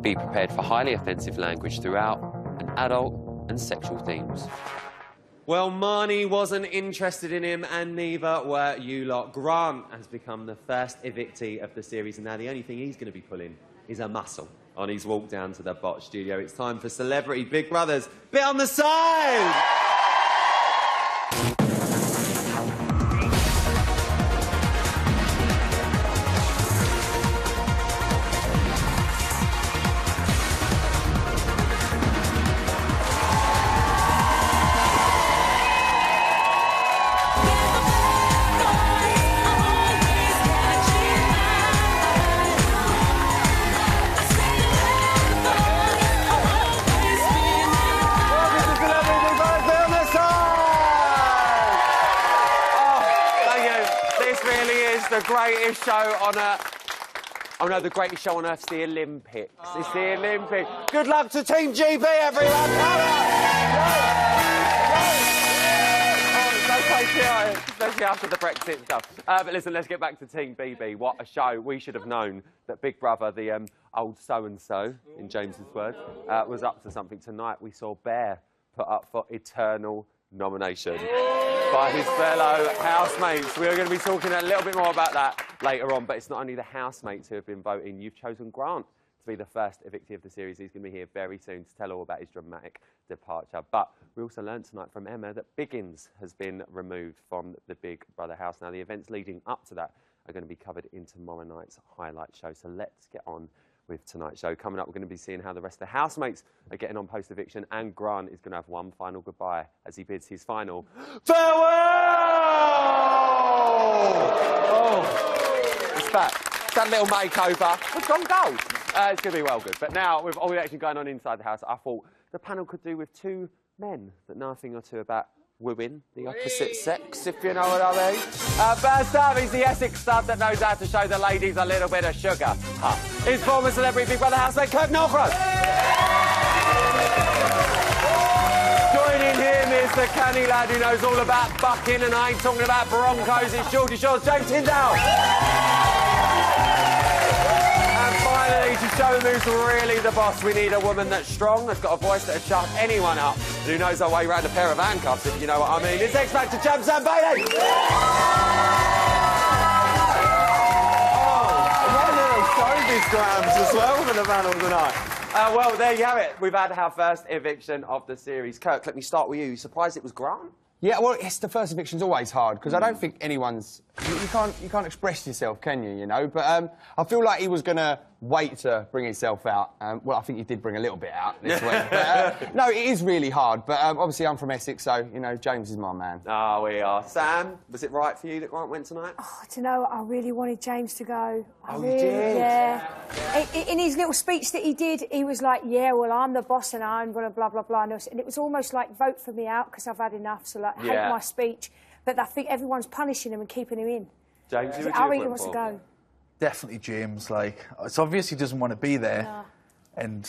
Be prepared for highly offensive language throughout and adult and sexual themes. Well, Marnie wasn't interested in him, and neither were you lot. Grant has become the first evictee of the series, and now the only thing he's going to be pulling is a muscle on his walk down to the Bot studio. It's time for Celebrity Big Brother's Bit on the Side! The greatest show on earth. Oh no, the greatest show on earth's the Olympics. Oh. It's the Olympics. Good luck to Team GB, everyone. Come on! Especially after the Brexit stuff. But listen, let's get back to Team BB. What a show. We should have known that Big Brother, the old so-and-so, in James's words, was up to something. Tonight we saw Bear put up for eternal nomination by his fellow housemates. We're going to be talking a little bit more about that later on, but it's not only the housemates who have been voting. You've chosen Grant to be the first evictee of the series. He's going to be here very soon to tell all about his dramatic departure. But we also learned tonight from Emma that Biggins has been removed from the Big Brother house. Now, the events leading up to that are going to be covered in tomorrow night's highlight show. So let's get on with tonight's show. Coming up, we're going to be seeing how the rest of the housemates are getting on post-eviction, and Grant is going to have one final goodbye as he bids his final farewell! Oh, it's back. It's that little makeover. It's gone gold. It's going to be well good. But now, with all the action going on inside the house, I thought the panel could do with two men that know a thing or two about wooing the opposite sex, if you know what I mean. First up, he's the Essex stud that knows how to show the ladies a little bit of sugar. His former Celebrity Big Brother housemate, Kirk Norcross. Joining him is the canny lad who knows all about bucking, and I ain't talking about Broncos, it's Geordie Shore's James Tyndale. And finally, to show them who's really the boss, we need a woman that's strong, that's got a voice that'll shut anyone up, and who knows her way around a pair of handcuffs, if you know what I mean. It's X Factor champ Sam Bailey. Grams as well for the panel tonight. Well, there you have it. We've had our first eviction of the series. Kirk, let me start with you. You surprised it was Grant? Yeah, well, it's the first eviction's always hard because I don't think anyone's. You can't express yourself, can you? You know, but I feel like he was gonna wait to bring himself out. Well, I think he did bring a little bit out this week. But, no, it is really hard. But obviously, I'm from Essex, so you know, James is my man. Oh, we are. Sam, was it right for you that Grant went tonight? Oh, do you know, I really wanted James to go. You did? Yeah. In his little speech that he did, he was like, "Yeah, well, I'm the boss and I'm gonna blah blah blah," and it was almost like vote for me out because I've had enough. So like, hate my speech. But I think everyone's punishing him and keeping him in. James, who would you I really wants to go. Definitely James. Like, it's obvious he doesn't want to be there, and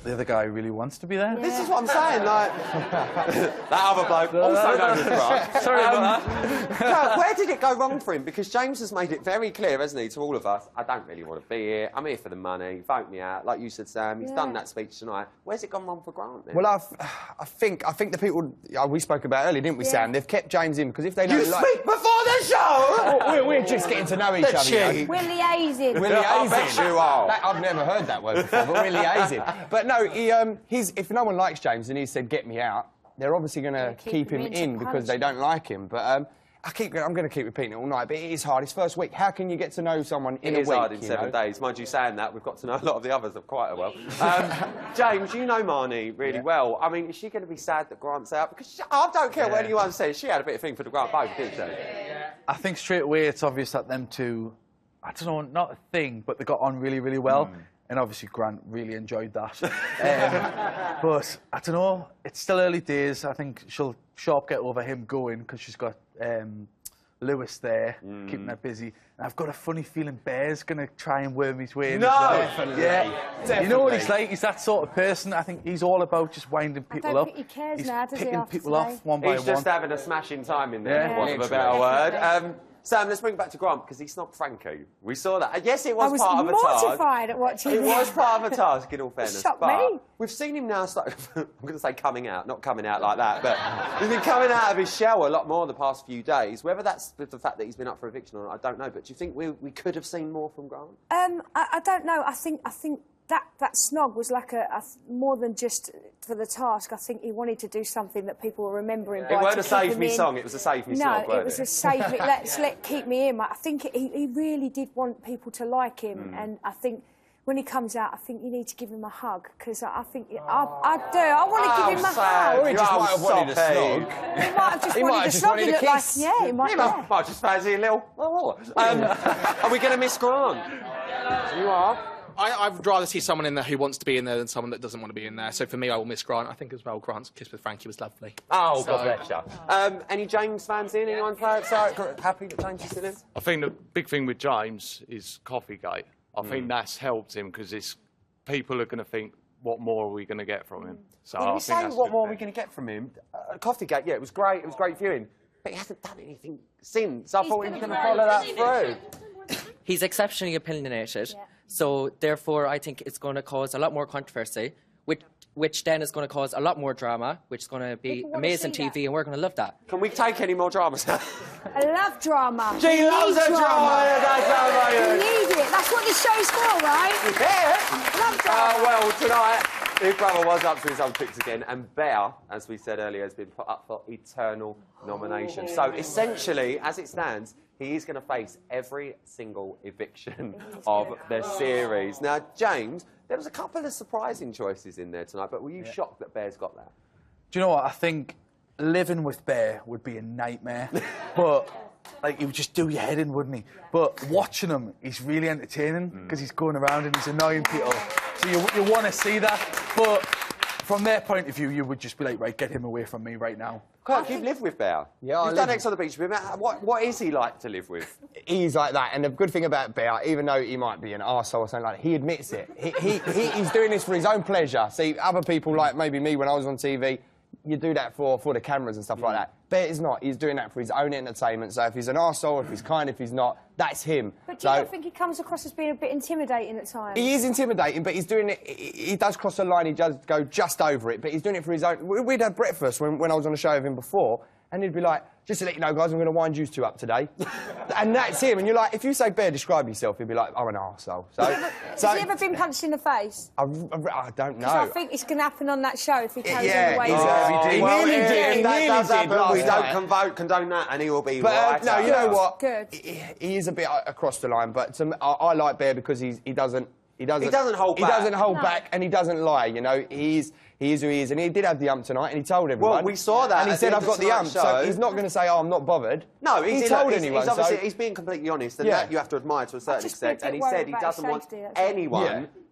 the other guy really wants to be there. Yeah. This is what I'm saying, like... that other bloke, also known as Grant. Sorry about that. No, where did it go wrong for him? Because James has made it very clear, hasn't he, to all of us, I don't really want to be here, I'm here for the money, vote me out. Like you said, Sam, he's done that speech tonight. Where's it gone wrong for Grant, then? Well, I think the people we spoke about earlier, didn't we, Sam? They've kept James in because if they know... You speak before the show? We're just getting to know each other. You know? We're liaising. We're liaising. I bet you are. I've never heard that word before, but we're liaising. But no, if no one likes James and he said, "Get me out," they're obviously going to keep him in because they don't like him. But I'm going to keep repeating it all night, but it is hard. It's first week. How can you get to know someone in a week? It is hard in 7 days. Mind you, saying that, we've got to know a lot of the others quite well. James, you know Marnie really well. I mean, is she going to be sad that Grant's out? Because I don't care what anyone says. She had a bit of thing for the Grant both, didn't she? I think straight away it's obvious that them two, I don't know, not a thing, but they got on really, really well. And obviously Grant really enjoyed that. But I don't know, it's still early days. I think she'll sharp get over him going because she's got Lewis there, keeping her busy. And I've got a funny feeling Bear's going to try and worm his way in. No! Definitely. Yeah. Definitely. You know what he's like? He's that sort of person. I think he's all about just winding people up. I don't think he cares he's now, does he? Picking people off one by one. He's just having a smashing time in there, for want of a better word. Sam, let's bring it back to Grant, because he snobbed Frankie. We saw that. Yes, it was part of a task. I was mortified at watching it. It was part of a task, in all fairness. Shocked but me. we've seen him now start... I'm going to say coming out, not coming out like that, but he's been coming out of his shell a lot more the past few days. Whether that's the fact that he's been up for eviction or not, I don't know. But do you think we could have seen more from Grant? I don't know. I think that snog was like more than just for the task. I think he wanted to do something that people were remembering. It wasn't a Save Me song, it was a Save Me song. No, it was a Save Me, keep me in. I think he really did want people to like him, and I think when he comes out, I think you need to give him a hug, because I think I do. I want to give him a hug. Or he just might have wanted a snog. He might have just wanted a snog. He looked like, yeah, he might. Might just fancy a little... are we going to miss Grant? You are? I'd rather see someone in there who wants to be in there than someone that doesn't want to be in there. So for me, I will miss Grant. I think as well, Grant's kiss with Frankie was lovely. Oh, so, God bless you. Any James fans in? Anyone happy that James is still in? I think the big thing with James is Coffeegate. I think that's helped him, because people are going to think, what more are we going to get from him? So Well, I we think say that's what more are we going to get from him. Coffeegate, yeah, it was great. It was great viewing. But he hasn't done anything since. I thought he was going to follow that through. He's exceptionally opinionated, so therefore I think it's going to cause a lot more controversy, which then is going to cause a lot more drama, which is going to be amazing TV, and we're going to love that. Can we take any more dramas? I love drama. She loves a drama. You need it. That's what the show's for, right? Yeah. Love drama. Well, tonight, Big Brother was up to his old tricks again, and Bear, as we said earlier, has been put up for eternal nomination. So essentially, as it stands, he is going to face every single eviction of the series. Now, James, there was a couple of surprising choices in there tonight, but were you shocked that Bear's got that? Do you know what? I think living with Bear would be a nightmare. But, like, he would just do your head in, wouldn't he? But watching him, he's really entertaining, because he's going around and he's annoying people. So you want to see that. But from their point of view, you would just be like, right, get him away from me right now. Clark, you've lived with Bear. Yeah, You've done X on the Beach with him. What is he like to live with? He's like that, and the good thing about Bear, even though he might be an arsehole or something like that, he admits it. He's doing this for his own pleasure. See, other people, like maybe me when I was on TV, you do that for the cameras and stuff like that. Bear is not. He's doing that for his own entertainment. So if he's an arsehole, if he's kind, if he's not, that's him. But do you not think he comes across as being a bit intimidating at times? He is intimidating, but he's doing it... He does cross the line, he does go just over it, but he's doing it for his own... We'd had breakfast when I was on the show with him before, and he'd be like, just to let you know, guys, I'm going to wind you two up today. And that's him. And you're like, if you say, Bear, describe yourself, he'd be like, I'm an arsehole. Has he ever been punched in the face? I don't know. I think it's going to happen on that show if he carries Yeah, on the way he nearly did. He nearly did last We night. don't condone that, and he will be But right no, out. you know what? Good. He is a bit across the line, but I like Bear because he doesn't hold back. He doesn't hold back, and he doesn't lie. You know, he is who he is, and he did have the ump tonight, and he told everyone. Well, we saw that. And he said, "I've got the ump," so he's not going to say, "Oh, I'm not bothered." No, he told anyone. He's obviously he's being completely honest, and that you have to admire to a certain extent. And he said he doesn't want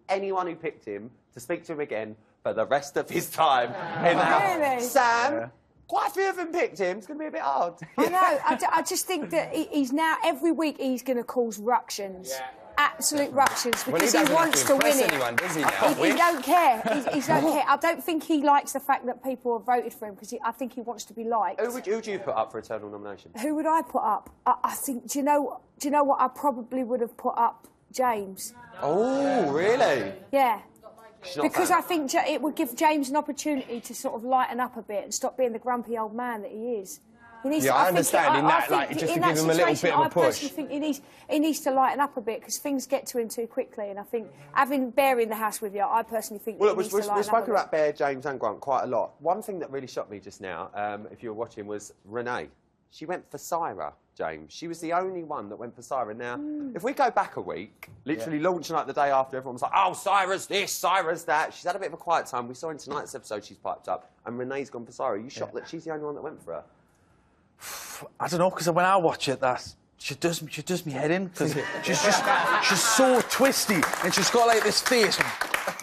anyone who picked him to speak to him again for the rest of his time in the house. Really? Sam. Quite a few of them picked him. It's going to be a bit hard. I know. I just think that he's now, every week, he's going to cause ructions. Yeah. Absolute ructions, because he wants to win it. Anyone, does he, now? He don't care. He don't care. I don't think he likes the fact that people have voted for him, because I think he wants to be liked. Who would you put up for eternal nomination? Who would I put up? I think, do you know what? I probably would have put up James. Oh, really? Yeah. Because I think it would give James an opportunity to sort of lighten up a bit and stop being the grumpy old man that he is. I understand in that, like, just to give him a little bit of a push. I personally think he needs to lighten up a bit, because things get to him too quickly, and I think having Bear in the house with you, I personally think he needs to lighten up. We've spoken about Bear, James and Grant quite a lot. One thing that really shocked me just now, if you were watching, was Renee. She went for Syra, James. She was the only one that went for Syra. Now, if we go back a week, literally launching like the day after, everyone was like, oh, Syra's this, Syra's that. She's had a bit of a quiet time. We saw in tonight's episode she's piped up, and Renee's gone for Syra. Are you shocked that she's the only one that went for her? I don't know, because when I watch it, she does me head in, because she's so twisty, and she's got like this face,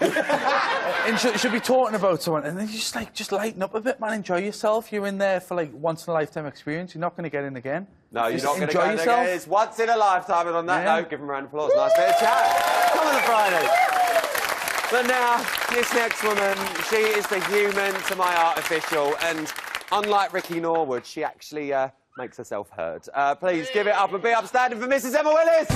and she'll be talking about someone, and then you just lighten up a bit, man. Enjoy yourself. You're in there for like once in a lifetime experience. You're not going to get in again. No, you're not going to enjoy get in yourself. again. It's once in a lifetime, and on that note, give them a round of applause. Nice bit of chat. Come on, the Friday. But now, this next woman, she is the human to my artificial, and unlike Ricky Norwood, she actually makes herself heard. Please give it up and be upstanding for Mrs. Emma Willis.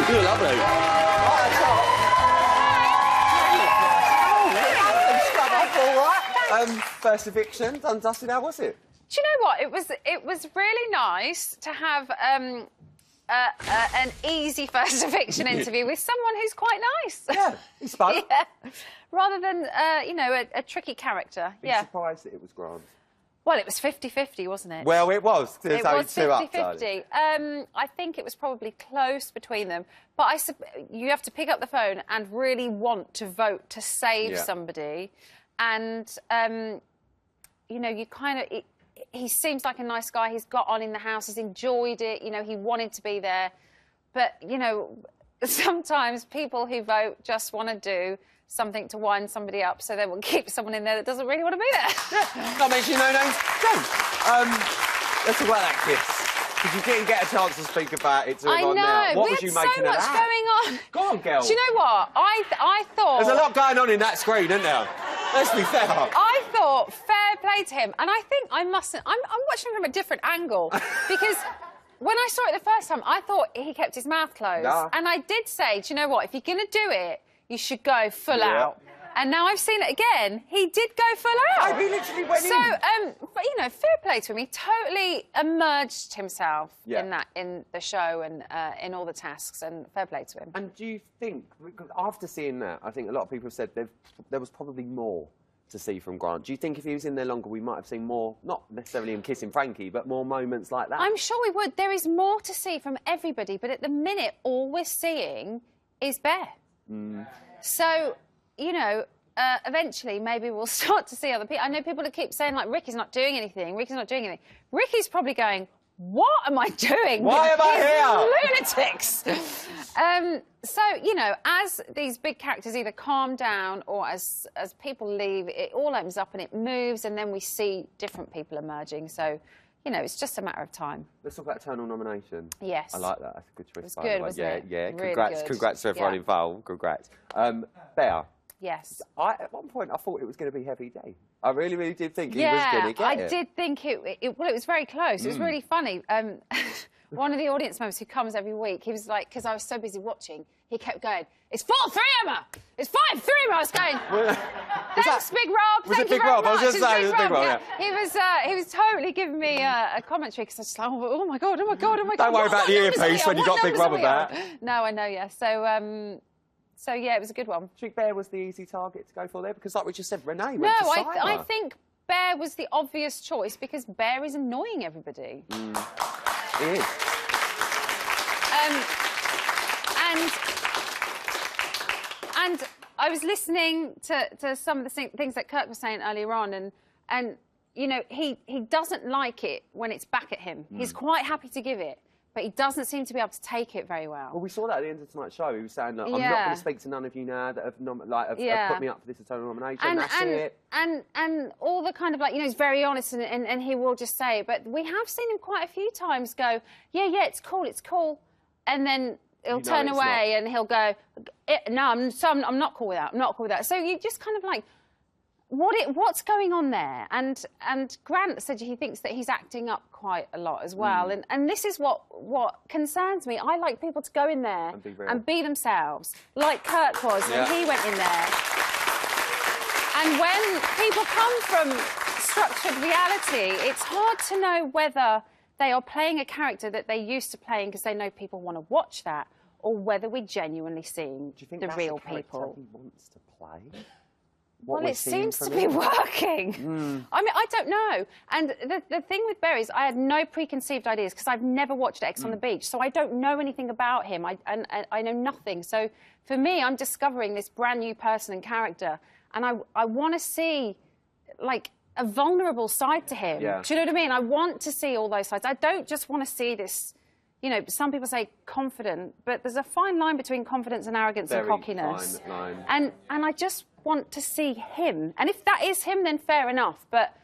You're lovely. First eviction, done dusted. How was it? Do you know what? It was really nice to have an easy first eviction interview with someone who's quite nice. Yeah, he's fun. Yeah. Rather than you know, a tricky character. Be yeah. surprised that it was Grant. Well, it was 50-50, wasn't it? Well, it was. It was 50-50. I think it was probably close between them. But you have to pick up the phone and really want to vote to save somebody. And, you know, you kind of... He seems like a nice guy. He's got on in the house. He's enjoyed it. You know, he wanted to be there. But, you know, sometimes people who vote just want to do something to wind somebody up, so they will keep someone in there that doesn't really want to be there. Not mentioning no names. Don't. Let's talk about that kiss. Because you didn't get a chance to speak about it till I know. now. What we was you had making so of much that? going on. Go on, girl. Do you know what? I thought... There's a lot going on in that screen, isn't there? Let's be fair. I thought fair play to him, and I think I mustn't... I'm watching from a different angle, because when I saw it the first time, I thought he kept his mouth closed. Nah. And I did say, do you know what? If you're going to do it, you should go full out. And now I've seen it again. He did go full out. He literally went in. But you know, fair play to him. He totally immersed himself in the show and in all the tasks. And fair play to him. And do you think, because after seeing that, I think a lot of people have said there was probably more to see from Grant. Do you think if he was in there longer, we might have seen more, not necessarily him kissing Frankie, but more moments like that? I'm sure we would. There is more to see from everybody, but at the minute, all we're seeing is Bear. So, you know, eventually maybe we'll start to see other people. I know people that keep saying, like, Ricky's not doing anything, Ricky's not doing anything. Ricky's probably going, what am I doing? Why am I here? Lunatics. So, you know, as these big characters either calm down or as people leave, it all opens up and it moves, and then we see different people emerging. So, you know, it's just a matter of time. Let's talk about Eternal Nomination. Yes. I like that. That's a good choice. It was by good, the way. wasn't it? Yeah. Really Congrats, good. congrats to everyone Yeah. involved. Congrats. Bear. Yes. At one point, I thought it was going to be Heavy D. I really, really did think he was going to get it. I did think it was very close. It was really funny. One of the audience members who comes every week, he was like, because I was so busy watching, he kept going, it's 4-3, Emma! It's 5-3, Emma! I was going, thanks, Big Rob! Was it Thank you Big very Rob? I was much. just saying, it was Big Rob, yeah. He was totally giving me a commentary, because I was just like, oh my God, oh my God, oh my God. Don't worry about the earpiece when you got Big Rob about. No, I know, yeah. So, yeah, it was a good one. Do you think Bear was the easy target to go for there? Because like we just said, Renee went No, to Simon. I think Bear was the obvious choice because Bear is annoying everybody. He is. And I was listening to some of the things that Kirk was saying earlier on, and you know, he doesn't like it when it's back at him. He's quite happy to give it, but he doesn't seem to be able to take it very well. Well, we saw that at the end of tonight's show. He was saying, "Look, I'm not going to speak to none of you now that have put me up for this Eternal Nomination. That's it." And all the kind of, like, you know, he's very honest and he will just say it. But we have seen him quite a few times go, yeah, it's cool. And then he'll turn away and he'll go, no, I'm not cool with that. I'm not cool with that. So you just kind of like, what's going on there? And Grant said he thinks that he's acting up quite a lot as well. And this is what concerns me. I like people to go in there and be themselves, like Kirk was when he went in there. And when people come from structured reality, it's hard to know whether they are playing a character that they're used to playing because they know people want to watch that, or whether we're genuinely seeing the real people. He wants to play? Well, it seems to be working. I mean, I don't know. And the thing with Bear is I had no preconceived ideas because I've never watched Ex on the Beach, so I don't know anything about him. I know nothing. So for me, I'm discovering this brand new person and character, and I want to see, like, a vulnerable side to him. Yeah. Do you know what I mean? I want to see all those sides. I don't just want to see this, you know, some people say confident, but there's a fine line between confidence and arrogance and cockiness. Fine line. And I just want to see him. And if that is him, then fair enough. But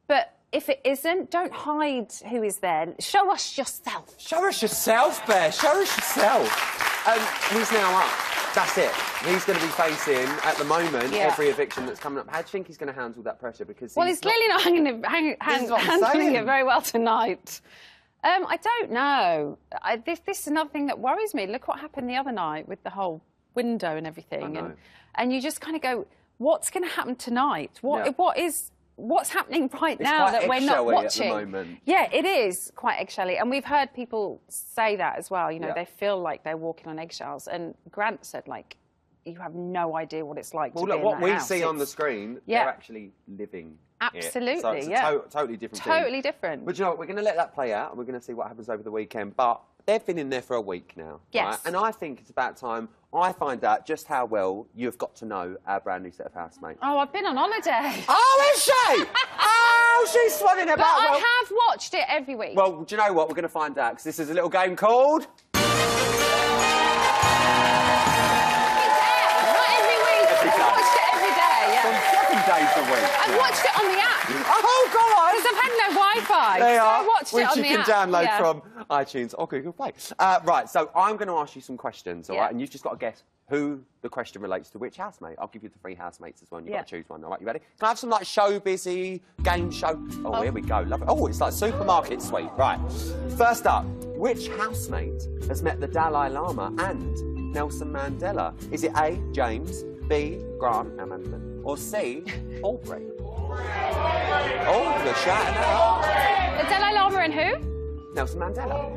But if it isn't, don't hide who is there. Show us yourself. Show us yourself, Bear. Show us yourself. He's now up. That's it. He's going to be facing, at the moment, every eviction that's coming up. How do you think he's going to handle that pressure? Because he's clearly not handling it very well tonight. I don't know. This is another thing that worries me. Look what happened the other night with the whole window and everything. And you just kind of go, what's going to happen tonight? What's happening right now that we're not watching? At the moment. Yeah, it is quite eggshelly. And we've heard people say that as well. You know, they feel like they're walking on eggshells. And Grant said, like, you have no idea what it's like to be in that what we house. see on the screen, they're actually living Absolutely, it. So it's totally different thing. Totally different. But you know what, we're going to let that play out and we're going to see what happens over the weekend. But they've been in there for a week now. Yes. Right? And I think it's about time I find out just how well you've got to know our brand new set of housemates. Oh, I've been on holiday. Oh, is she? Oh, she's swanning about. But I have watched it every week. Well, do you know what? We're going to find out because this is a little game called... days a week. I've watched it on the app. Oh, go on. Because I've had no Wi-Fi. They are. I watched it on the app. Which you can download from iTunes or Google Play. Right, so I'm going to ask you some questions, all right? And you've just got to guess who the question relates to which housemate. I'll give you the 3 housemates as well, and you've got to choose one, all right? You ready? Can I have some, like, show-busy game show? Oh, here we go. Love it. Oh, it's like supermarket sweet. Right. First up, which housemate has met the Dalai Lama and Nelson Mandela? Is it A, James, B, Grant, our management, or C, Aubrey? Oh, you're shouting out. The Dalai Lama and who? Nelson Mandela.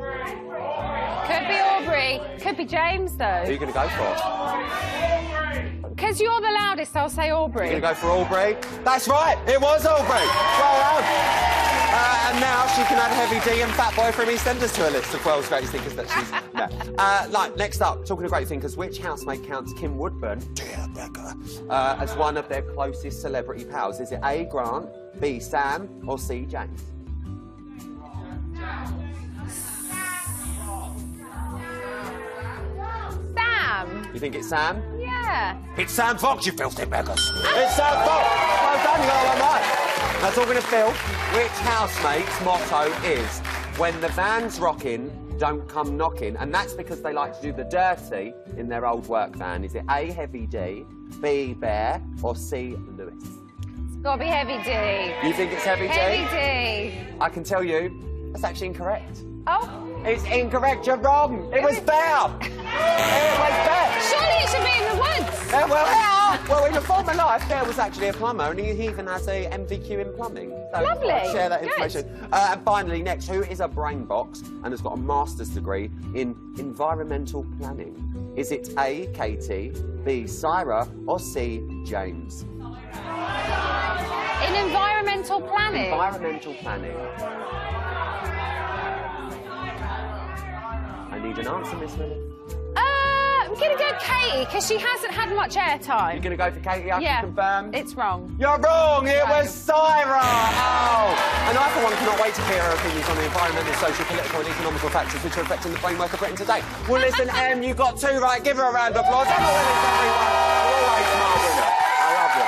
Could be Aubrey. Could be James, though. Who are you going to go for? Because you're the loudest, I'll say Aubrey. You're going to go for Aubrey? That's right, it was Aubrey. Well done. And now she can add Heavy D and Fat Boy from EastEnders to a list of world's greatest thinkers that she's met. Next up, talking of great thinkers, which housemate counts Kim Woodburn, dear Becca, as one of their closest celebrity pals? Is it A, Grant, B, Sam, or C, James? Sam. You think it's Sam? Yeah. It's Sam Fox, you filthy beggars. It's Sam Fox. Well done, you got one right. Now, talking of Phil, which housemate's motto is, when the van's rocking, don't come knocking? And that's because they like to do the dirty in their old work van. Is it A, Heavy D, B, Bear, or C, Lewis? It's got to be Heavy D. You think it's Heavy D? Heavy D. I can tell you, that's actually incorrect. Oh. It's incorrect, you're wrong. It was Bear. It was Bear. Surely it should be in the woods. Well, in a former life, Bear was actually a plumber, and he even has a MVQ in plumbing. So lovely. Share that information. And finally, next, who is a brain box and has got a master's degree in environmental planning? Is it A, Katie, B, Syra, or C, James? In environmental planning? Environmental planning. I need an answer, Miss Willis. I'm going to go Katie, because she hasn't had much airtime. You're going to go for Katie, I can confirm? It's wrong. You're wrong, it was Syra! Oh! And I, for one, cannot wait to hear her opinions on the environmental, social, political and economical factors which are affecting the framework of Britain today. Well, listen, Em, you got 2 right. Give her a round of applause. Emma Willis, everyone. Always my winner. I love you.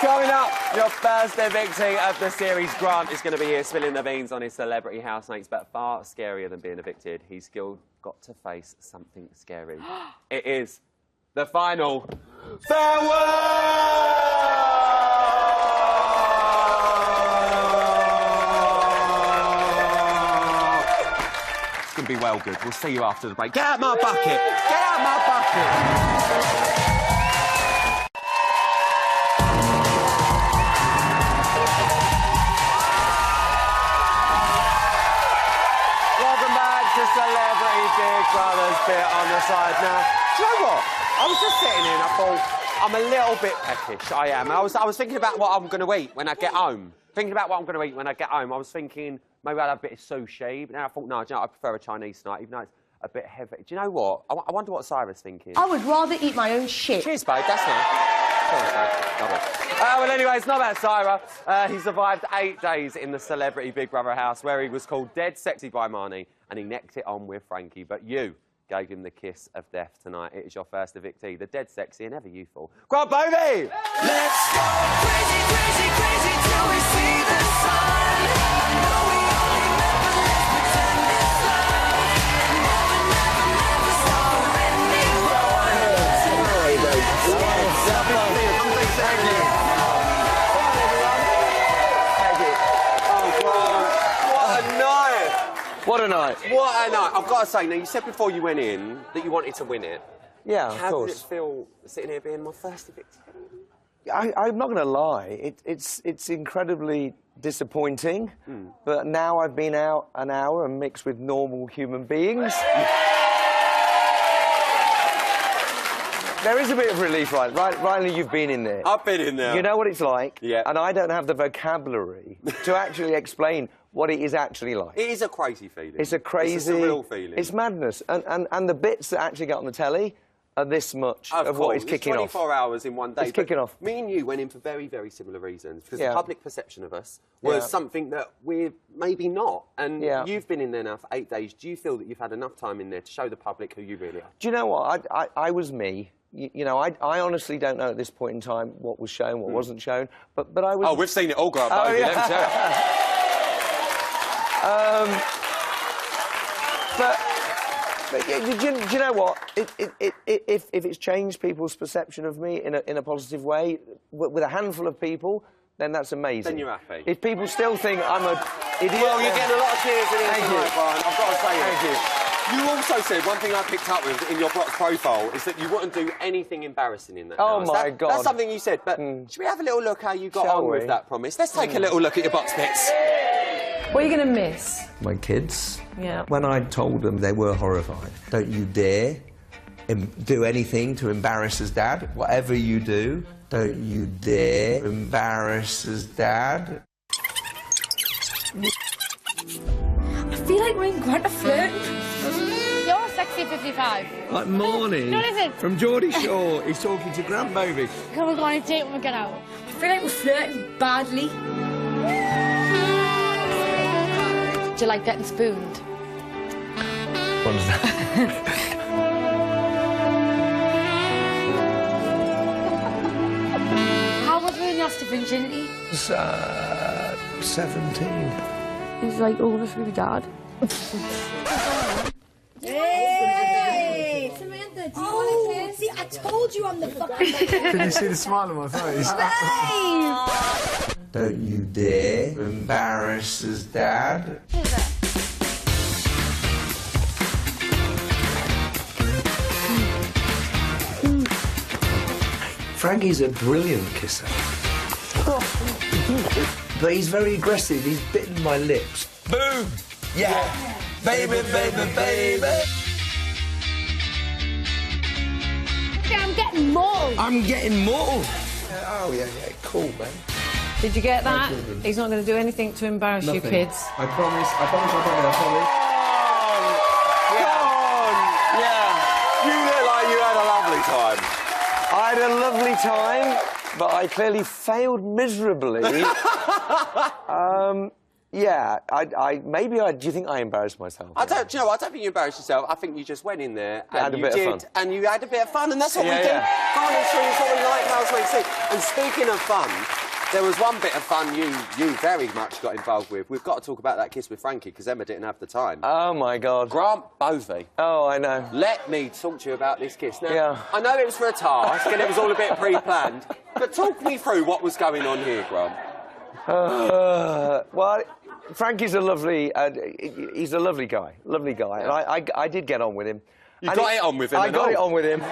Coming up, your first evictee of the series, Grant, is going to be here spilling the beans on his celebrity housemates, but far scarier than being evicted, he's still got to face something scary. It is the final farewell! It's going to be well good. We'll see you after the break. Get out my bucket! Get out my bucket! Celebrity Big Brother's bit on the side now. Do you know what? I was just sitting here and I thought, I'm a little bit peckish, I am. I was thinking about what I'm going to eat when I get home. I was thinking maybe I'd have a bit of sushi, but then I thought, no, do you know, I prefer a Chinese night, even though it's a bit heavy. Do you know what? I wonder what Syra's thinking. I would rather eat my own shit. Cheers, babe, that's nice. Well, anyway, it's not about Syra. He survived 8 days in the Celebrity Big Brother house where he was called dead sexy by Marnie and he necked it on with Frankie. But you gave him the kiss of death tonight. It is your first evictee, the dead sexy and ever youthful Grant Bovey! Let's go crazy, crazy, crazy till we see the sun. I know we only never let's pretend it's love. Never, never, never stop What a night. What a night. I've got to say, now, you said before you went in that you wanted to win it. Yeah, of How course. did it feel sitting here being my first evictee? I'm not going to lie. It's incredibly disappointing, but now I've been out an hour and mixed with normal human beings. There is a bit of relief, right? Riley, you've been in there. I've been in there. You know what it's like. Yeah. And I don't have the vocabulary to actually explain what it is actually like. It is a crazy feeling. It's a crazy... It's a surreal feeling. It's madness. And the bits that actually get on the telly are this much of what is kicking off. 24 hours in one day. It's kicking off. Me and you went in for very, very similar reasons, because Yeah. the public perception of us was Yeah. something that we're maybe not. And Yeah. you've been in there now for 8 days. Do you feel that you've had enough time in there to show the public who you really are? Do you know what? I was me. You know, I honestly don't know at this point in time what was shown, what wasn't shown, but I was... Oh, we've seen it all, Grant. Oh, Bovey, yeah. let me tell you. But do you know what? If it's changed people's perception of me in a positive way, with a handful of people, then that's amazing. Then you're happy. If people still think I'm a idiot... Well, you're getting a lot of cheers in here Thank tonight, you. Brian. I've got to say Thank you. You also said, one thing I picked up with in your Brock's profile is that you wouldn't do anything embarrassing in that Oh, house. my God. That's something you said, but should we have a little look how you got Shall on with we? that promise? Let's take a little look at your box bits. What are you going to miss? My kids. Yeah. When I told them, they were horrified. Don't you dare do anything to embarrass us, Dad. Whatever you do, don't you dare embarrass us, Dad. I feel like me and Grant are flirting. You're sexy 55. Like Morning. No, listen. From Geordie Shore. He's talking to Grant Bovey. Come on, go on a date when we get out. I feel like we're flirting badly. Do you like getting spooned? What is that? How much were you lost to virginity? It's 17. He's like older for your dad. Hey! Samantha, do you want to kiss? See, I told you I'm the fucking... Can you see the smile on my face? Don't you dare embarrass us, Dad. Frankie's a brilliant kisser. But he's very aggressive. He's bitten my lips. Boom! Yeah! Baby, baby, baby! I'm getting more. I'm getting more! Oh, yeah, cool, man. Did you get that? He's not going to do anything to embarrass you Nothing. kids. I promise, I promise. You look like you had a lovely time. I had a lovely time, but I clearly failed miserably. Yeah, do you think I embarrassed myself? Do you know, I don't think you embarrassed yourself. I think you just went in there and Had a you bit of did, fun. and you had a bit of fun, and that's what we do. Yeah. Honestly, it's what we like, Housemates see. And speaking of fun, there was one bit of fun you very much got involved with. We've got to talk about that kiss with Frankie, because Emma didn't have the time. Oh, my God. Grant Bovey. Oh, I know. Let me talk to you about this kiss. Now, Yeah. I know it was for a task, and it was all a bit pre-planned, but talk me through what was going on here, Grant. Well, Frankie's a lovely... he's a lovely guy. Lovely guy. And I did get on with him. You got it on with him? I got it on with him.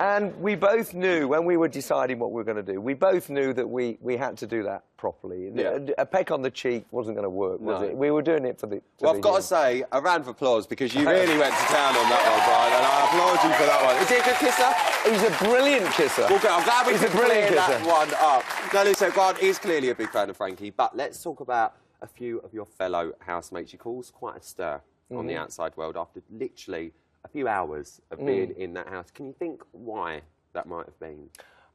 And we both knew, when we were deciding what we were going to do, we both knew that we had to do that properly. Yeah. A peck on the cheek wasn't going to work, was No. it? We were doing it for the... Well, I've got to say, a round of applause, because you really went to town on that one, Brian, and I applaud you for that one. Is he a good kisser? He's a brilliant kisser. Well, good. I'm glad we He's could a brilliant clear kisser. that one up. Now, listen, Grant is clearly a big fan of Frankie, but let's talk about a few of your fellow housemates. You caused quite a stir on the outside world after literally a few hours of being in that house. Can you think why that might have been?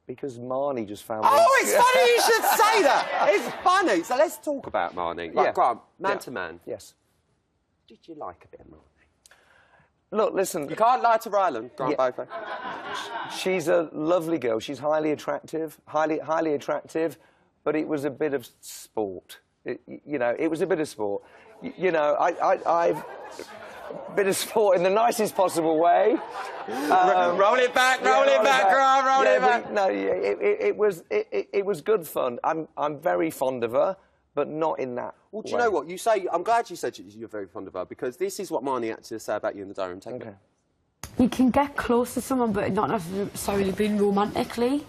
Because Marnie just found me. Oh, it's funny you should say that. It's funny. So let's talk about Marnie. Like, Yeah. Grant, man Yeah. to man. Yes. Did you like a bit of Marnie? Look, listen. You can't lie to Ryland, Grant Beaufort. She's a lovely girl. She's highly attractive, highly attractive, but it was a bit of sport. It was a bit of sport. I've bit of sport in the nicest possible way. Roll it back, Grant, roll it back. No, it was good fun. I'm very fond of her, but not in that. Well, do you know what? You say, I'm glad you said you're very fond of her, because this is what Marnie had to say about you in the diary room. Take it. You can get close to someone, but not necessarily being romantically.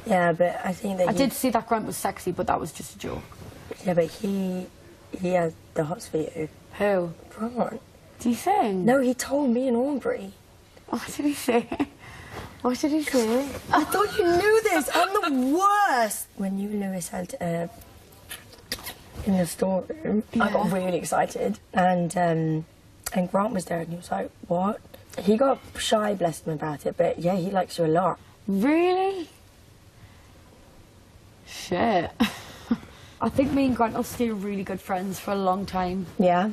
Yeah, but I think that I did see that Grant was sexy, but that was just a joke. Yeah, but he has the hots for you. Who? Grant. Do you think? No, he told me and Aubrey. What did he say? What did he say? I thought you knew this. I'm the worst. When you and Lewis had in the storeroom, I got really excited, and Grant was there, and he was like, "What?" He got shy, bless him, about it, but yeah, he likes you a lot. Really? Shit. I think me and Grant will stay really good friends for a long time. Yeah?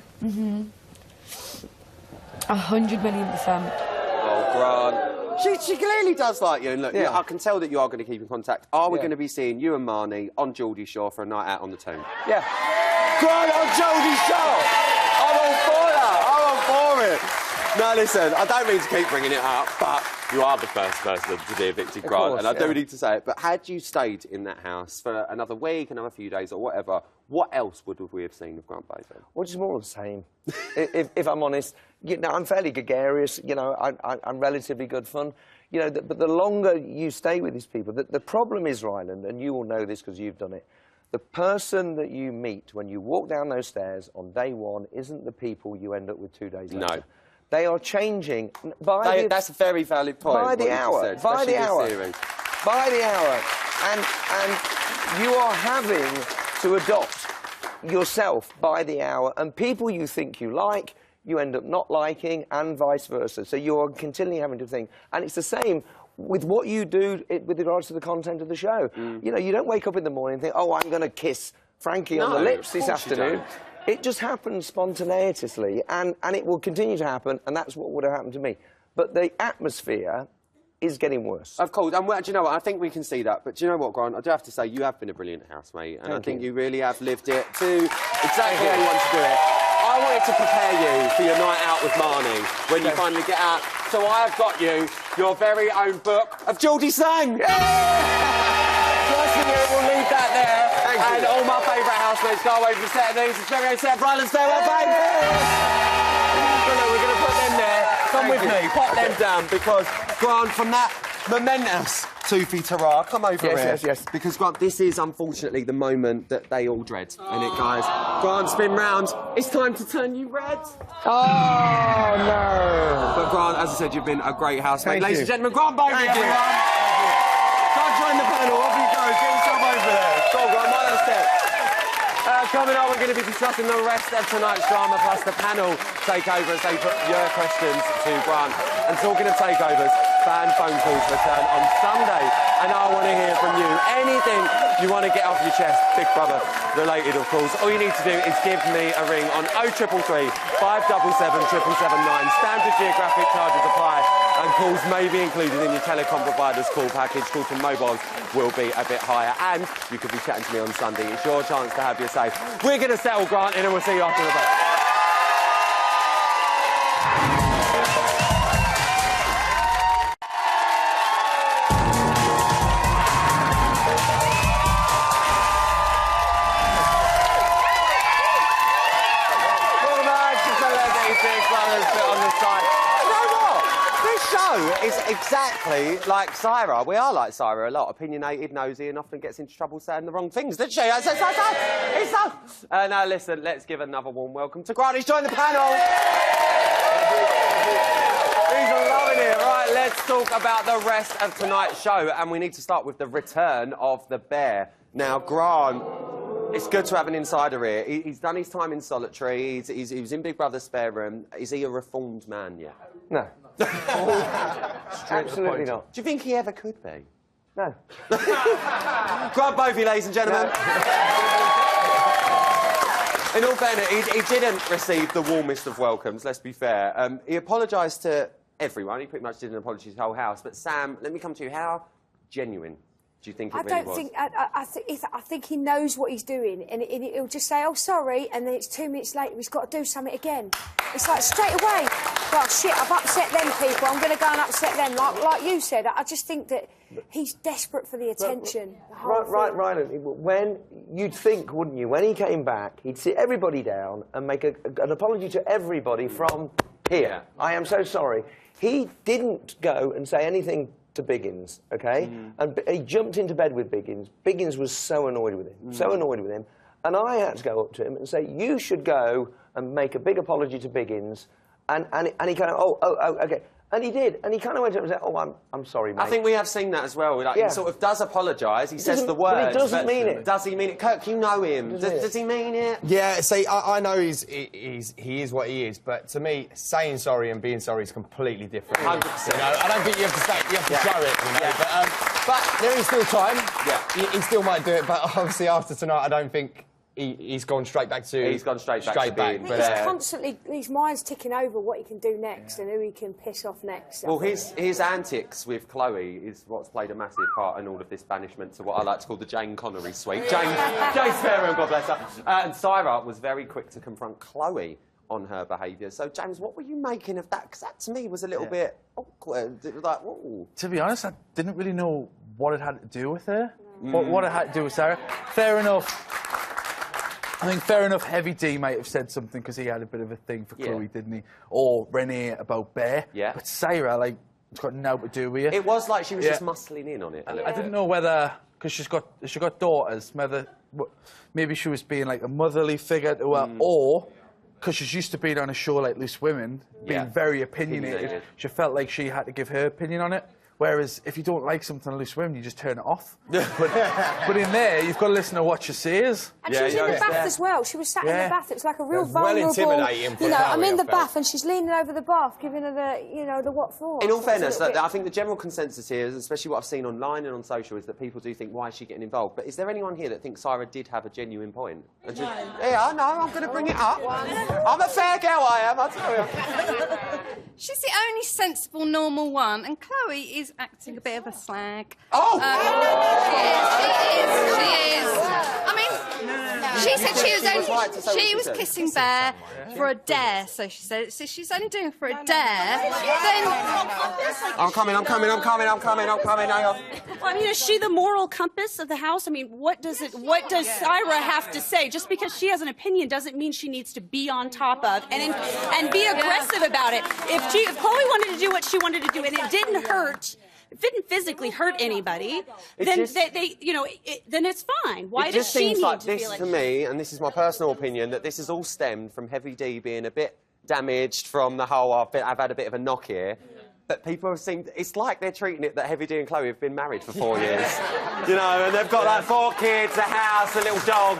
100,000,000%. Oh, Grant. She clearly does like you, and look, I can tell that you are going to keep in contact. Are we going to be seeing you and Marnie on Geordie Shore for a night out on the Tomb? Yeah. Grant on Geordie Shore! I'm all for that! I'm all for it! No, listen, I don't mean to keep bringing it up, but you are the first person to be evicted, Grant, and I do need to say it, but had you stayed in that house for another week, another few days, or whatever, what else would we have seen of Grant Beaufort? Well, just more of the same. if I'm honest, I'm fairly gregarious. I'm relatively good fun. But the longer you stay with these people, the problem is, Ryland, and you all know this because you've done it. The person that you meet when you walk down those stairs on day one isn't the people you end up with 2 days later. No. They are changing by That's a very valid point. By the hour. By the hour. By the hour. And you are having to adopt yourself by the hour. And people you think you like, you end up not liking, and vice versa. So you are continually having to think. And it's the same with what you do with regards to the content of the show. You don't wake up in the morning and think, oh, I'm going to kiss Frankie on the lips this afternoon. It just happens spontaneously, and it will continue to happen, and that's what would have happened to me. But the atmosphere is getting worse. Of course, and do you know what? I think we can see that. But do you know what, Grant? I do have to say, you have been a brilliant housemate, and I think you really have lived it to exactly how you want to do it. I wanted to prepare you for your night out with Marnie when you finally get out. So I have got you your very own book of Geordie slang. We'll leave that there. And all my favourite housemates go away from the set of these. It's very own set of Ryland Stairwell, babe. We're going to put them there. Come with me. Pop them down, because, Grant, from that momentous Toothy Tara, come over here. Yes. Because, Grant, this is, unfortunately, the moment that they all dread. And it, guys, Grant, spin round. It's time to turn you red. Oh, no. But, Grant, as I said, you've been a great housemate. Ladies and gentlemen, Grant Beaufort, everyone. Can't join the panel. Off you go. Get yourself over there. Go on, Grant, right on step. Coming up, we're going to be discussing the rest of tonight's drama, plus the panel takeover as they put your questions to Grant. And talking of takeovers, fan phone calls return on Sunday. And I want to hear from you. Anything you want to get off your chest, Big Brother related, of course. All you need to do is give me a ring on 0333 577 779. Standard geographic charges apply, and calls may be included in your telecom provider's call package. Calls from mobiles will be a bit higher, and you could be chatting to me on Sunday. It's your chance to have your say. We're going to settle, Grant, and we'll see you after the break. It's exactly like Syra. We are like Syra a lot. Opinionated, nosy, and often gets into trouble saying the wrong things, doesn't she? It's so. Now, listen, let's give another warm welcome to Grant. He's joined the panel. He's loving it. Right, let's talk about the rest of tonight's show. And we need to start with the return of the bear. Now, Grant, it's good to have an insider here. He's done his time in solitary. He was in Big Brother's spare room. Is he a reformed man yet? No. Absolutely not. Do you think he ever could be? No. Grant Beaufort, ladies and gentlemen. In all fairness, he didn't receive the warmest of welcomes, let's be fair. He apologised to everyone. He pretty much did an apology to his whole house. But, Sam, let me come to you. How genuine do you think it really was? I think he knows what he's doing, and he'll just say, "Oh, sorry," and then it's 2 minutes later. He's got to do something again. It's like straight away. Well, shit, I've upset them people. I'm going to go and upset them. Like you said, I just think that he's desperate for the attention. Right, Ryan. When you'd think, wouldn't you, when he came back, he'd sit everybody down and make an apology to everybody from here. Yeah. I am so sorry. He didn't go and say anything to Biggins, OK? And he jumped into bed with Biggins. Biggins was so annoyed with him, And I had to go up to him and say, you should go and make a big apology to Biggins. And he kind of, OK. And he did. And he kind of went up and said, oh, I'm sorry, mate. I think we have seen that as well. Like, he sort of does apologise. He says the words. But he doesn't mean it. Does he mean it? Kirk, you know him. Does he mean it? Yeah, see, I know he is what he is, but to me, saying sorry and being sorry is completely different. 100%. You know, I don't think you have to say it, you have to show it, you know. But there is still time. Yeah. He still might do it, but obviously after tonight, I don't think he's gone straight back to... He's gone straight back. But he's constantly... His mind's ticking over what he can do next and who he can piss off next. Well, his antics with Chloe is what's played a massive part in all of this banishment to what I like to call the Jane Connery suite. Jane Sparrow, God bless her. And Syra was very quick to confront Chloe on her behaviour. So, James, what were you making of that? Because that, to me, was a little bit awkward. It was like, ooh. To be honest, I didn't really know what it had to do with her. What it had to do with Sarah. Fair enough. I think fair enough, Heavy D might have said something because he had a bit of a thing for Chloe, didn't he? Or Renee about Bear. Yeah. But Sarah, like, it's got nothing to do with it. It was like she was just muscling in on it. I didn't know whether, because she got daughters, whether maybe she was being like a motherly figure to her, or because she's used to being on a show like Loose Women, being very opinionated, she felt like she had to give her opinion on it. Whereas if you don't like something on Loose Women, you just turn it off. but in there, you've got to listen to what she says. And she was in the bath as well. She was sat in the bath. It was like a real vulnerable... intimidating. You know, I'm in the bath and she's leaning over the bath, giving her the, you know, the what for. In all fairness, I think the general consensus here, especially what I've seen online and on social, is that people do think, why is she getting involved? But is there anyone here that thinks Syra did have a genuine point? No. Yeah, no, I'm going to bring it up. I'm a fair girl, I am, I'll tell you. She's the only sensible, normal one, and Chloe is acting a bit of a slag. Oh! She is. I mean, she said she was kissing Bear for a dare, so she said. So she's only doing it for a dare. Then I'm coming. Hang on. Well, I mean, is she the moral compass of the house? I mean, what does Syra have to say? Just because she has an opinion doesn't mean she needs to be on top of and be aggressive about it. If Chloe wanted to do what she wanted to do and it didn't hurt, it didn't physically hurt anybody, then then it's fine. Why does she need to feel like this to me, and this is my personal opinion, that this has all stemmed from Heavy D being a bit damaged from the whole I've had a bit of a knock here. But people have seemed... It's like they're treating it that Heavy D and Chloe have been married for 4 years. You know, and they've got like 4 kids, a house, a little dog.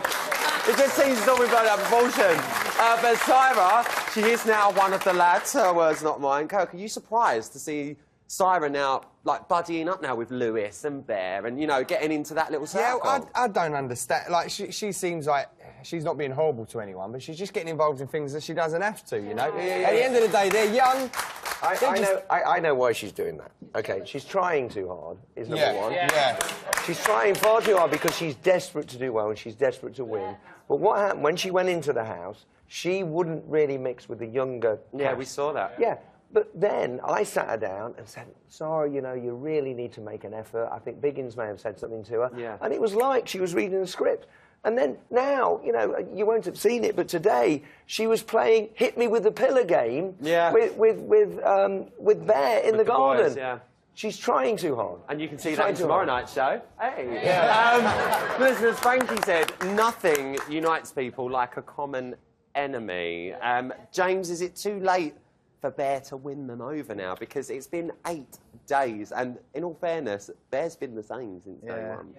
It just seems to all be blown out of proportion. But Syra, she is now one of the lads. Her words, not mine. Kirk, are you surprised to see Syra now, like, buddying up now with Lewis and Bear and, you know, getting into that little circle? Yeah, I don't understand. Like, she seems like she's not being horrible to anyone, but she's just getting involved in things that she doesn't have to, you know? At the end of the day, they're young. I know why she's doing that. OK, she's trying too hard, is number one. Yeah. She's trying far too hard because she's desperate to do well and she's desperate to win. But what happened, when she went into the house, she wouldn't really mix with the younger cast. We saw that. Yeah. But then I sat her down and said, Syra, you know, you really need to make an effort. I think Biggins may have said something to her. Yeah. And it was like she was reading the script. And then now, you know, you won't have seen it, but today she was playing Hit Me With the Pillar game with Bear in the garden. Boys, yeah. She's trying too hard. And you can see that in tomorrow night's show. Hey. Yeah. Listen, as Frankie said, nothing unites people like a common enemy. James, is it too late for Bear to win them over now? Because it's been 8 days, and in all fairness, Bear's been the same since day one.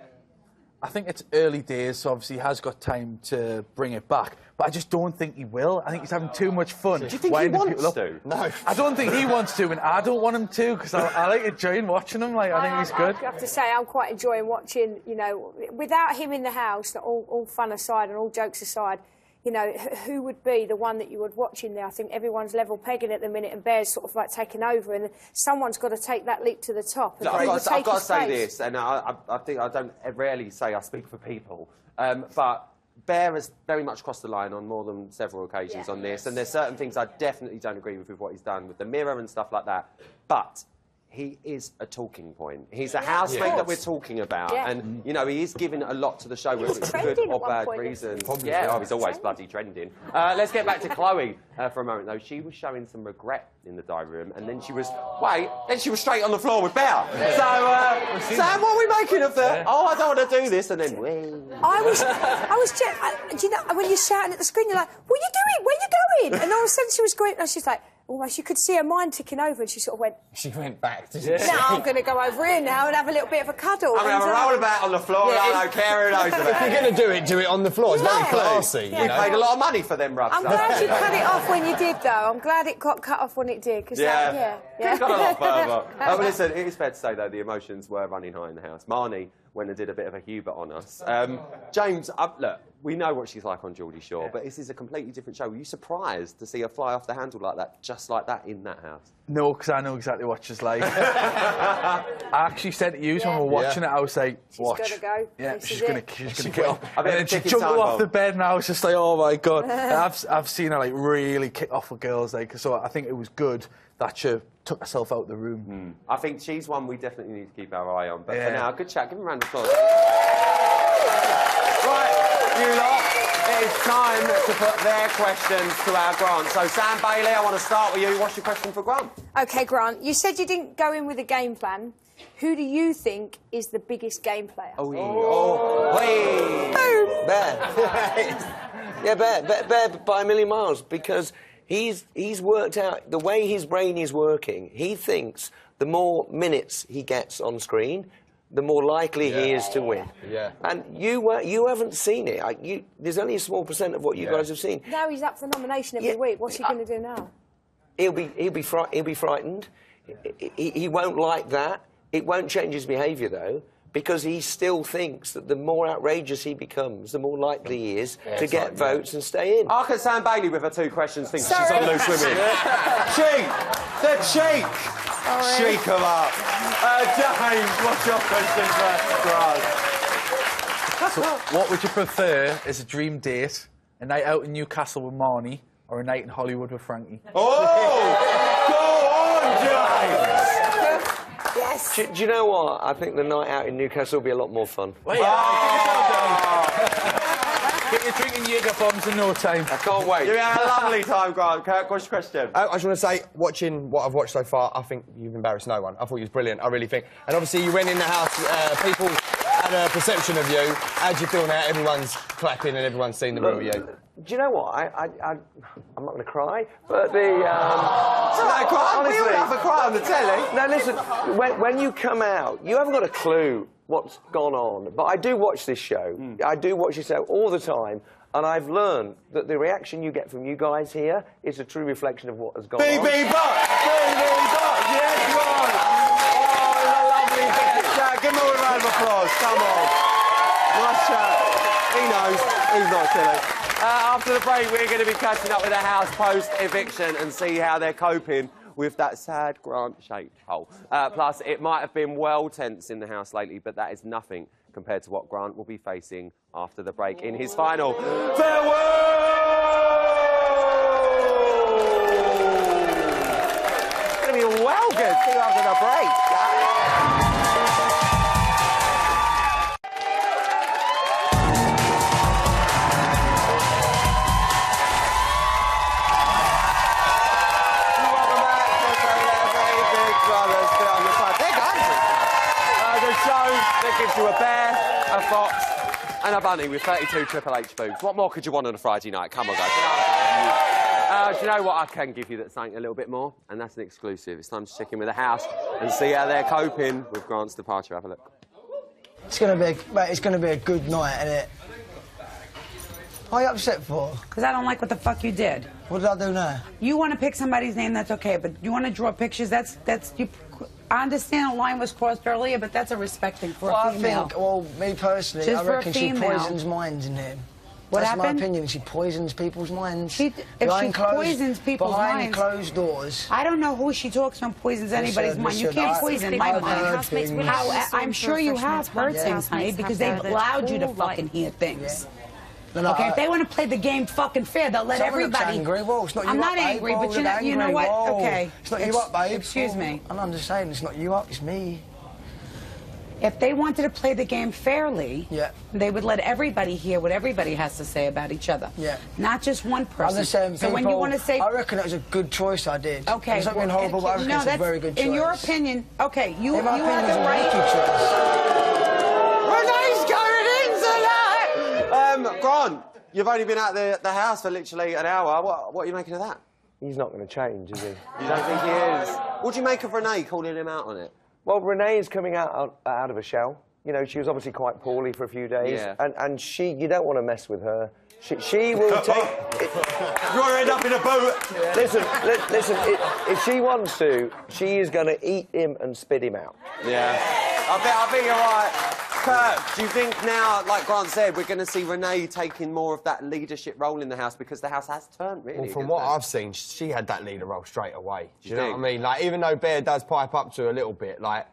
I think it's early days, so obviously he has got time to bring it back. But I just don't think he will. I think he's having too much fun. Do you think he wants to? No. I don't think he wants to, and I don't want him to, because I like enjoying watching him. Like, I think he's good. I have to say, I'm quite enjoying watching, you know, without him in the house, all fun aside and all jokes aside, you know, who would be the one that you would watch in there? I think everyone's level pegging at the minute, and Bear's sort of like taking over, and someone's got to take that leap to the top. And I've got to say his this, and I think I don't rarely say I speak for people, but Bear has very much crossed the line on more than several occasions on this, and there's certain things I definitely don't agree with what he's done with the mirror and stuff like that, but he is a talking point. He's a housemate that we're talking about, and, you know, he is giving a lot to the show, whether it's good or bad reasons. Yeah, he's always bloody trending. Let's get back to Chloe for a moment, though. She was showing some regret in the diary room, and then she was, then she was straight on the floor with Bear. So, Sam, what are we making of that? Oh, I don't want to do this, and then, I was do you know, when you're shouting at the screen, you're like, what are you doing? Where are you going? And all of a sudden she was going, and she's like, almost, you could see her mind ticking over, and she sort of went... She went back, didn't she? Now I'm going to go over here now and have a little bit of a cuddle. I'm going to have a roll about on the floor, and I don't care who knows about it. If you're going to do it on the floor. It's very classy, We paid a lot of money for them rubs. I'm glad you cut it off when you did, though. I'm glad it got cut off when it did, because It's got a lot further. But listen, it is fair to say, though, the emotions were running high in the house. Marnie went and did a bit of a Hubert on us. James, look, we know what she's like on Geordie Shore, but this is a completely different show. Were you surprised to see her fly off the handle like that, just like that, in that house? No, because I know exactly what she's like. I actually said to you when we were watching it, I was like, watch. She's got to go. Yeah, she's going to kick off. I And then she jumped off the bed, and I was just like, oh my God. And I've seen her, like, really kick off with girls, like, so I think it was good that she took herself out of the room. I think she's one we definitely need to keep our eye on. But for now, good chat. Give him a round of applause. Right, you lot, it is time to put their questions to our Grant. So, Sam Bailey, I want to start with you. What's your question for Grant? OK, Grant, you said you didn't go in with a game plan. Who do you think is the biggest game player? Bear. Bear by a million miles, because he's worked out the way his brain is working. He thinks the more minutes he gets on screen, the more likely he is to win. And you haven't seen it. There's only a small percent of what you guys have seen. Now he's up for nomination every week. What's he going to do now? He'll be frightened. He won't like that. It won't change his behaviour, though, because he still thinks that the more outrageous he becomes, the more likely he is to get votes and stay in. Look at Sam Bailey with her 2 questions, thinks she's on loose women. Cheek! The cheek! Cheek them up. James, what's your question for Grant? So, what would you prefer as a dream date? A night out in Newcastle with Marnie, or a night in Hollywood with Frankie? Oh! Go on, James! Yes. Do you know what? I think the night out in Newcastle will be a lot more fun. Get your drinking Jaeger bombs in no time. I can't wait. You had a lovely time, Grant. Kirk, what's your question? I just want to say, watching what I've watched so far, I think you've embarrassed no one. I thought you was brilliant, I really think. And obviously you went in the house, people had a perception of you. How do you feel now? Everyone's clapping and everyone's seen the real you. Do you know what? I'm not going to cry, but the... honestly, we all have a cry on the telly. No, listen, when you come out, you haven't got a clue what's gone on. But I do watch this show. I do watch this show all the time, and I've learned that the reaction you get from you guys here is a true reflection of what has gone on. BB Buck! BB Buck! Yes, Grant! Oh, a lovely bit chat. Give him a round of applause. Come on. Nice chat. He knows. He's not silly. After the break, we're going to be catching up with the house post-eviction and see how they're coping with that sad Grant-shaped hole. Plus, it might have been well tense in the house lately, but that is nothing compared to what Grant will be facing after the break in his final farewell! It's going to be well good. See you after the break. Gives you a bear, a fox, and a bunny with 32 Triple H boobs. What more could you want on a Friday night? Come on, guys. Do you know what I can give you that's something a little bit more? And that's an exclusive. It's time to check in with the house and see how they're coping with Grant's departure. Have a look. It's going to be a good night, isn't it? What are you upset for? Because I don't like what the fuck you did. What did I do now? You want to pick somebody's name, that's okay, but you want to draw pictures, you. I understand a line was crossed earlier, but that's a respect thing for a female. Well, me personally, Just I for a reckon she female. poisons minds in him. What That's happened? my opinion. She poisons people's minds. If she poisons people's behind minds... closed doors. I don't know who she talks to and poisons anybody's mind. You can't poison my mind. I'm sure you have heard things, honey, because they've allowed you to fucking hear things. Okay, if they want to play the game fucking fair, they'll let everybody... Angry. Whoa, it's not you I'm up, not babe. angry, Whoa, but you know what? Whoa. Okay. It's not you up, babe. Excuse me. I'm just saying, it's not you up, it's me. If they wanted to play the game fairly, they would let everybody hear what everybody has to say about each other. Not just one person. I'm just saying, so when you want to say... I reckon it was a good choice I did. Okay. It's not being horrible, but I reckon it's a very good choice. In your opinion, okay, you In my opinion, have it's the a right... Renee's going in tonight! Grant, you've only been out the house for literally an hour. What are you making of that? He's not going to change, is he? You don't think he is? What do you make of Renee calling him out on it? Well, Renee is coming out of a shell. You know, she was obviously quite poorly for a few days. Yeah. And you don't want to mess with her. She will take... You're going to end up in a boat. Listen, if she wants to, she is going to eat him and spit him out. Yeah. I think you're right. Kurt, do you think now, like Grant said, we're going to see Renee taking more of that leadership role in the house because the house has turned, really? Well, from what I've seen, she had that leader role straight away. Do you know think? what I mean? Like, even though Bear does pipe up to her a little bit, like,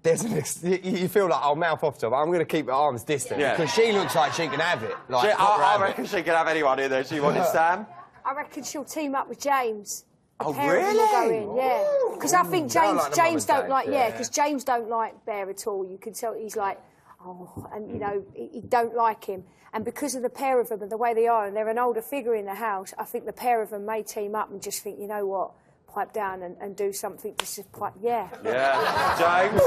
there's you feel like I'll mouth off to her, but I'm going to keep at arm's distance because she looks like she can have it. Like, I reckon she can have anyone in there she wanted, Sam. I reckon she'll team up with James. Oh, Pair of them will go in, yeah. Because I think James don't like, because James don't like Bear at all. You can tell he's like, oh, and you know, he don't like him. And because of the pair of them and the way they are, and they're an older figure in the house, I think the pair of them may team up and just think, you know what, pipe down and do something just quite, Yeah, James.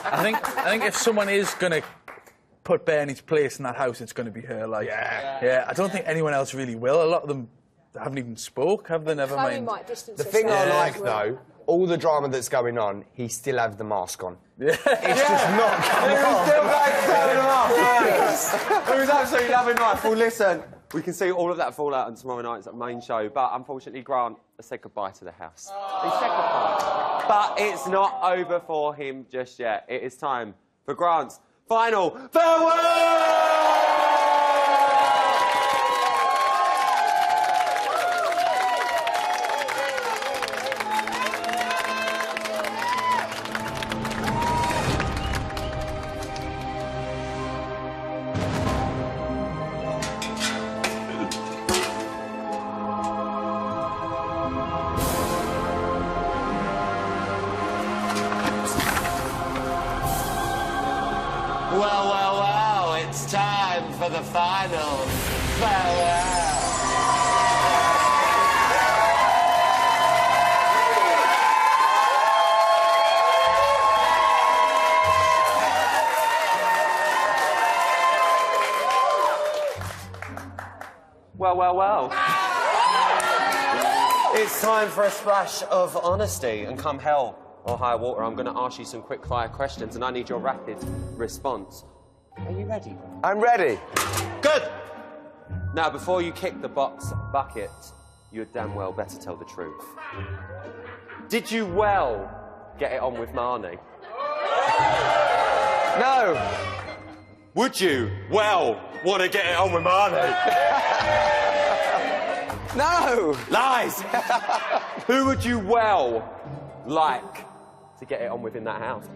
I think if someone is going to put Bear in his place in that house, it's going to be her. Like, I don't think anyone else really will. A lot of them haven't even spoke, have they? Never mind. The thing I like, though, all the drama that's going on, he still has the mask on. It's just not coming off. Still going off. It was absolutely lovely night. Well, listen, we can see all of that fallout on tomorrow night's main show, but unfortunately, Grant has said goodbye to the house. He said goodbye. But it's not over for him just yet. It is time for Grant's final farewell! Well, it's time for the final farewell. Well. It's time for a splash of honesty, and come hell or high water, I'm going to ask you some quick-fire questions, and I need your rapid response. Are you ready? I'm ready. Good! Now, before you kick the bucket, you'd damn well better tell the truth. Did you get it on with Marnie? No. Would you want to get it on with Marnie? No. Lies! Who would you like to get it on with in that house?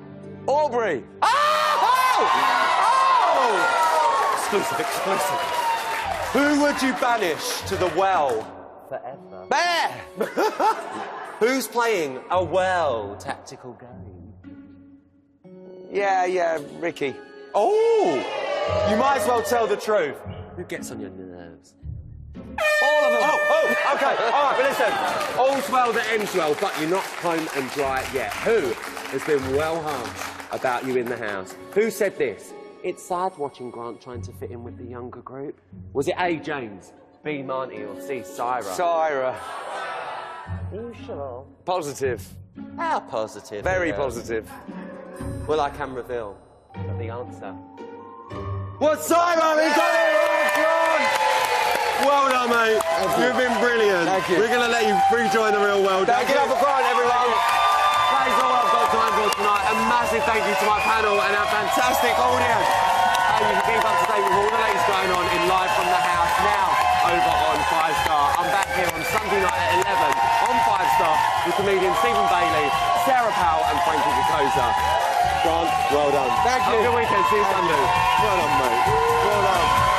Aubrey. Exclusive. Who would you banish to the well forever? Bear! Who's playing a tactical game? Yeah, Ricky. Oh! You might as well tell the truth. Who gets on your nerves? All of them. Oh, okay. All right, but listen. All's well that ends well, but you're not home and dry yet. Who has been well harsh about you in the house? Who said this? It's sad watching Grant trying to fit in with the younger group. Was it A, James, B, Marnie, or C, Syra? Syra. Are you sure? Positive. How positive? Very yeah. positive. Well, I can reveal the answer. What's Syra? We got it! Well done, mate. You've been brilliant. Thank you. We're going to let you rejoin the real world. Thank you. Give up for Grant, everyone. That is all I've got time for tonight. A massive thank you to my panel and our fantastic audience. you can keep up to date with all the latest going on in Live from the House now over on 5 Star. I'm back here on Sunday night at 11 on 5 Star with comedians Stephen Bailey, Sarah Powell and Frankie Koza. John, well done. Have a good weekend. See you Sunday. Well done, mate. Well done.